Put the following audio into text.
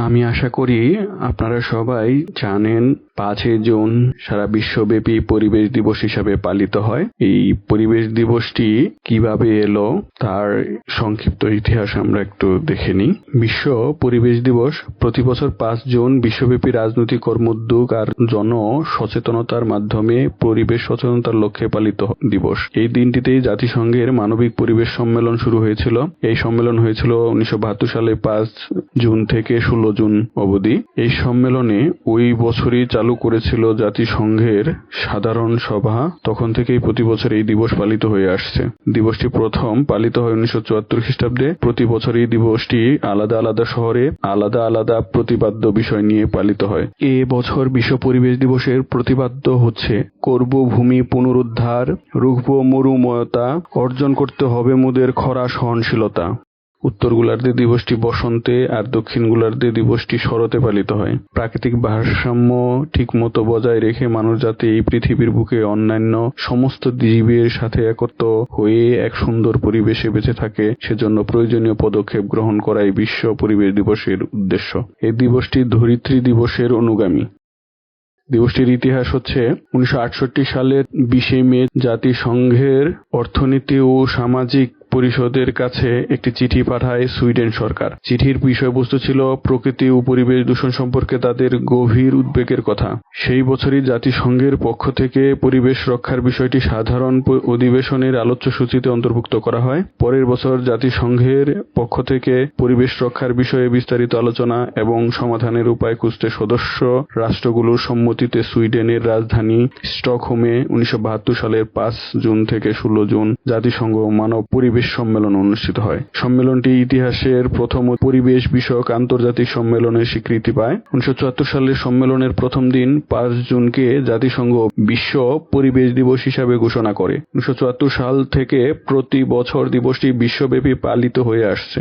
আমি আশা করি আপনারা সবাই জানেন 5 জুন সারা বিশ্বব্যাপী পরিবেশ দিবস হিসাবে পালিত হয়। এই পরিবেশ দিবসটি কিভাবে এলো তার সংক্ষিপ্ত ইতিহাস আমরা একটু দেখে নিই। বিশ্ব পরিবেশ দিবস প্রতি বছর 5 জুন বিশ্বব্যাপী রাজনৈতিক কর্মোদ্যোগ আর জন সচেতনতার মাধ্যমে পরিবেশ সচেতনতার লক্ষ্যে পালিত দিবস। এই দিনটিতেই জাতিসংঘের মানবিক পরিবেশ সম্মেলন শুরু হয়েছিল। এই সম্মেলন হয়েছিল 1972 সালে 5 জুন থেকে 16 জুন অবধি। এই সম্মেলনে ওই বছরই চালু করেছিল জাতিসংঘের সাধারণ সভা। তখন থেকেই প্রতি বছর এই দিবস পালিত হয়ে আসছে। দিবসটি প্রথম পালিত হয় 1974 খ্রিস্টাব্দে। প্রতি বছর এই দিবসটি আলাদা আলাদা শহরে আলাদা আলাদা প্রতিপাদ্য বিষয় নিয়ে পালিত হয়। এ বছর বিশ্ব পরিবেশ দিবসের প্রতিপাদ্য হচ্ছে করব ভূমি পুনরুদ্ধার, রুখব মরুময়তা, অর্জন করতে হবে মোদের খরা সহনশীলতা। উত্তর গোলার্ধে দিবসটি বসন্তে আর দক্ষিণ গোলার্ধে দিবসটি শরতে পালিত হয়। প্রাকৃতিক ভারসাম্য ঠিকমতো বজায় রেখে মানুষজাতি এই পৃথিবীর বুকে অন্যান্য সমস্ত জীবের সাথে একত্র হয়ে এক সুন্দর পরিবেশে বেঁচে থাকে, সেজন্য প্রয়োজনীয় পদক্ষেপ গ্রহণ করাই বিশ্ব পরিবেশ দিবসের উদ্দেশ্য। এই দিবসটি ধরিত্রী দিবসের অনুগামী। দিবসটির ইতিহাস হচ্ছে 1968 সালের 20 মে জাতিসংঘের অর্থনীতি ও সামাজিক পরিষদের কাছে একটি চিঠি পাঠায় সুইডেন সরকার। চিঠির বিষয়বস্তু ছিল প্রকৃতি ও পরিবেশ দূষণ সম্পর্কে তাদের গভীর উদ্বেগের কথা। সেই বছরই জাতিসংঘের পক্ষ থেকে পরিবেশ রক্ষার বিষয়টি সাধারণ অধিবেশনের আলোচ্যসূচিতে অন্তর্ভুক্ত করা হয়। পরের বছর জাতিসংঘের পক্ষ থেকে পরিবেশ রক্ষার বিষয়ে বিস্তারিত আলোচনা এবং সমাধানের উপায় খুঁজতে সদস্য রাষ্ট্রগুলোর সম্মতিতে সুইডেনের রাজধানী স্টকহোমে 1972 সালের 5 জুন থেকে 16 জুন জাতিসংঘ মানব পরিবেশ সম্মেলন অনুষ্ঠিত হয়। সম্মেলনটি ইতিহাসের প্রথম পরিবেশ বিষয়ক আন্তর্জাতিক সম্মেলনের স্বীকৃতি পায়। 1974 সালের সম্মেলনের প্রথম দিন 5 জুনকে জাতিসংঘ বিশ্ব পরিবেশ দিবস হিসাবে ঘোষণা করে। 1974 সাল থেকে প্রতি বছর দিবসটি বিশ্বব্যাপী পালিত হয়ে আসছে।